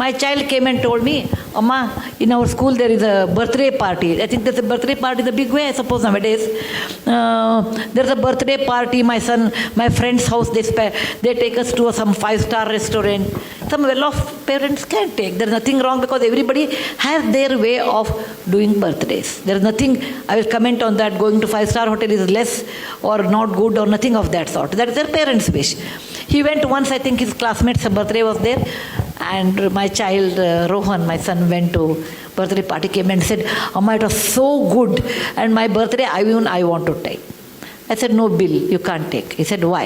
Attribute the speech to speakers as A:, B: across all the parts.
A: My child came and told me, Amma, in our school there is a birthday party. I think there's a birthday party in a big way, I suppose, nowadays. There's a birthday party, my friend's house, they take us to some 5-star restaurant. Some well-off parents can take. There's nothing wrong because everybody has their way of doing birthdays. There's nothing, I will comment on that, going to 5-star hotel is less or not good or nothing of that sort. That is their parents' wish. He went once, I think his classmate's birthday was there, and my child, Rohan, my son, went to birthday party, came and said, Amma, it was so good, and my birthday, I want to take. I said, no, Bill, you can't take. He said, why?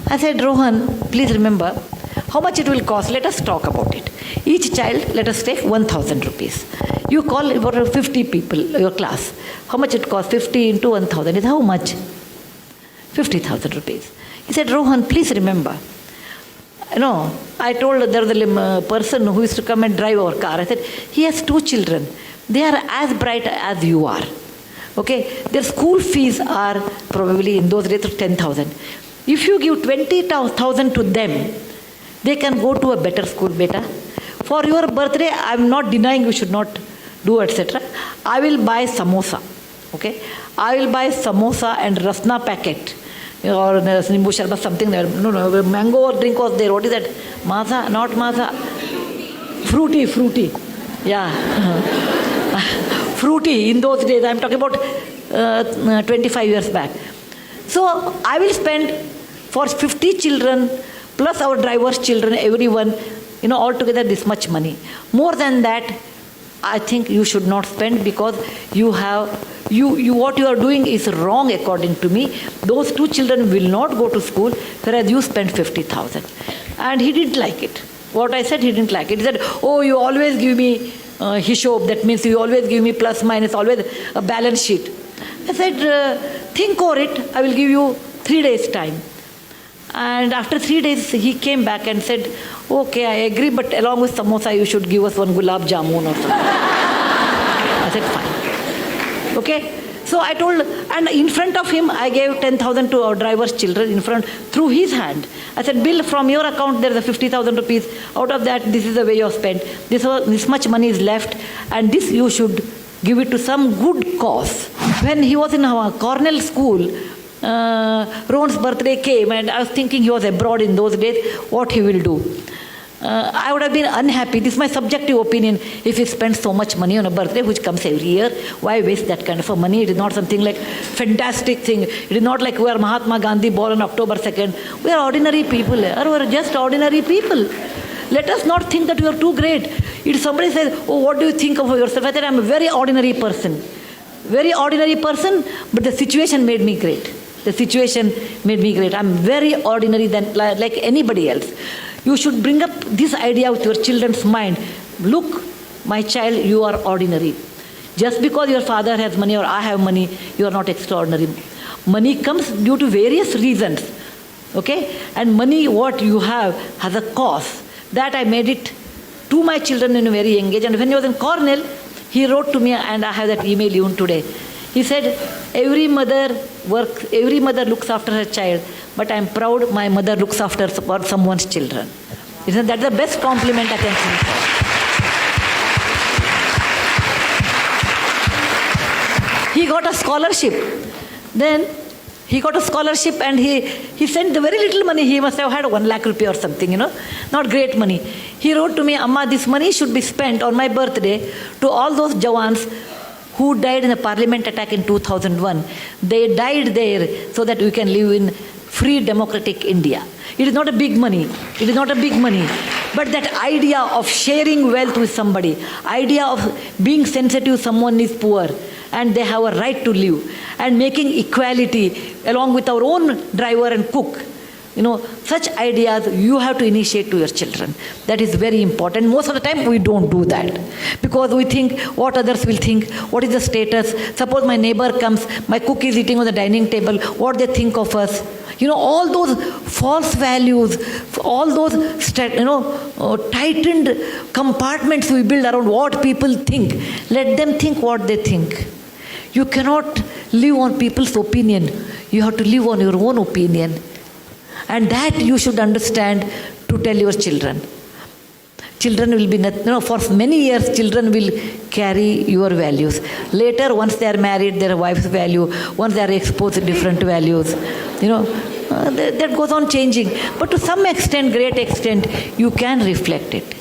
A: I said, Rohan, please remember, how much it will cost, let us talk about it. Each child, let us take 1,000 rupees. You call about 50 people, your class. How much it costs? 50 into 1,000 is how much? 50,000 rupees. He said, Rohan, please remember. No, I told there was a person who used to come and drive our car. I said, he has 2 children. They are as bright as you are. Okay, their school fees are probably in those days 10,000. If you give 20,000 to them, they can go to a better school, beta. For your birthday, I am not denying you should not do, etc. I will buy samosa. Okay, I will buy samosa and rasna packet. Or nimbu sharbat, something there. No, mango drink was there. What is that? Maza, not maza. Fruity. Yeah. Fruity in those days. I am talking about 25 years back. So I will spend for 50 children plus our driver's children, everyone, altogether this much money. More than that, I think you should not spend because what you are doing is wrong according to me. Those 2 children will not go to school, whereas you spend 50,000. And he didn't like it. What I said, he didn't like it. He said, oh, you always give me hishob, that means you always give me plus minus, always a balance sheet. I said, think over it, I will give you 3 days time. And after 3 days, he came back and said, okay, I agree, but along with samosa, you should give us 1 gulab jamun or something. I said, fine. Okay? So I told, and in front of him, I gave 10,000 to our driver's children in front, through his hand. I said, Bill, from your account, there is a 50,000 rupees. Out of that, this is the way you have spent. This much money is left, and this you should give it to some good cause. When he was in our Cornell school, Ron's birthday came, and I was thinking he was abroad in those days, what he will do. I would have been unhappy, this is my subjective opinion, if he spends so much money on a birthday which comes every year. Why waste that kind of a money? It is not something like fantastic thing. It is not like we are Mahatma Gandhi born on October 2nd. We are ordinary people. We are just ordinary people. Let us not think that we are too great. If somebody says, oh, what do you think of yourself? I said, I am a very ordinary person. Very ordinary person, but the situation made me great. The situation made me great. I'm very ordinary than like anybody else. You should bring up this idea with your children's mind. Look, my child, you are ordinary. Just because your father has money or I have money, you are not extraordinary. Money comes due to various reasons. Okay? And money, what you have, has a cost. That I made it to my children in a very young age. And when he was in Cornell, he wrote to me, and I have that email even today. He said, every mother looks after her child, but I am proud my mother looks after someone's children. Isn't that the best compliment I can think of? He got a scholarship. Then he got a scholarship, and he sent the very little money. He must have had 1 lakh rupee or something, not great money. He wrote to me, Amma, this money should be spent on my birthday to all those Jawans who died in the parliament attack in 2001. They died there so that we can live in free democratic India. It is not a big money. It is not a big money. But that idea of sharing wealth with somebody, idea of being sensitive someone is poor and they have a right to live, and making equality along with our own driver and cook. Such ideas you have to initiate to your children. That is very important. Most of the time we don't do that because we think what others will think, what is the status. Suppose my neighbor comes, my cook is eating on the dining table, what they think of us. All those false values, all those tightened compartments we build around what people think. Let them think what they think. You cannot live on people's opinion. You have to live on your own opinion. And that you should understand to tell your children. children will be, for many years, children will carry your values. Later, once they are married, their wife's value, once they are exposed to different values, that goes on changing. But to some extent, great extent, you can reflect it.